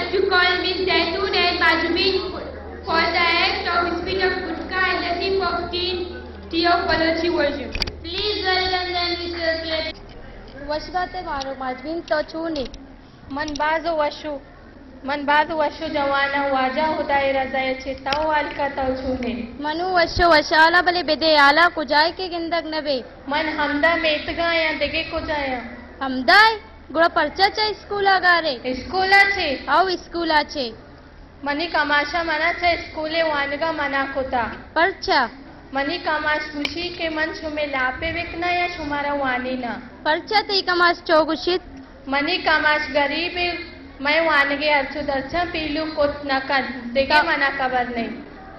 like to call Ms. Zaitoon and Majumeen for the act of spit of Gutka and the tip of tea of Balochi version. Please welcome them, Mr. Slade. वशबाते मारो माजवीन तो चूने मन बाजो वशो जवाना वाजा हुदाई रजाए छे ताऊ आलका ताऊ छूने मनु वशो वशाला बले बेदे आला कुजाय के गिंदक नबे मन हमदा मेतगा या देगे कुजाया हमदाय गुड़ा परचा चे स्कूला गारे स्कूला छे आउ स्कूला छे मनी कमाशा मना छे स्कूले वानगा मना कोता परचा मनी कमाश खुशी के मन छुमे लापे विकना या शुमारा वानी ना परचा ते कमाश चौगुशित मनी कमाश गरीब मैं वानगे अर्चु दर्चा पीलू कोत न कर देगा मना कबर नहीं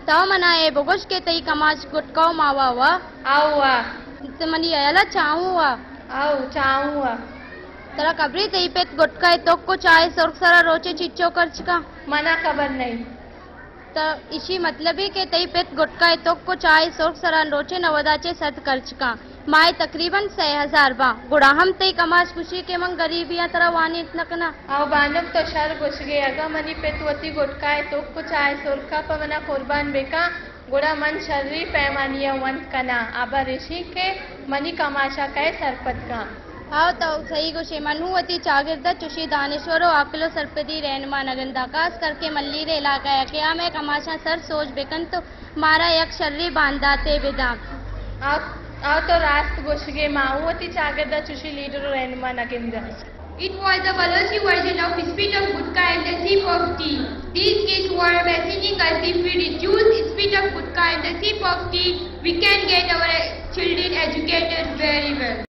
ताव मना ए बगोश के तई कमाश गुटकाओ मावा वा आओ वा ते मनी अयला चाहू वा आओ चाहू वा तरा कबरी तई पेत गुटका तो को चाय सोर सरा रोचे चिच्चो करच का मना कबर नहीं त इसी मतलब है के तई पेत गुटका तो को चाय सोर सरा रोचे नवदाचे सत करच का माए तकरीबन 6000 बा गुड़ा हम तई कमाश खुशी के मंग गरीबियां तरह वानी नकना आओ बानम तो शर घुस गए अगा मनी पेतवती गुटकाए तो कुछ आए सोरका पवना कुर्बान बेका गुड़ा मन शर्री पैमानिया वन कना आबा ऋषि के मनी कमाशा कहे सरपत का आओ तो सही गुशे मनुवती चागिरदा चुशी दानेश्वरो आकलो सरपदी रहनुमा नगंदा कास करके मल्ली रे इलाका है क्या मैं कमाशा सर सोच बेकन तो मारा एक शर्री बांधाते बेदाम आओ तो रास्त गुशगे माऊवती चागिरदा चुशी लीडर रहनुमा नगंदा. It was the Balochi version of spit of Gutka and the sip of tea. These kids were messaging us if we reduce spit of Gutka and the sip of tea, we can get our children educated very well.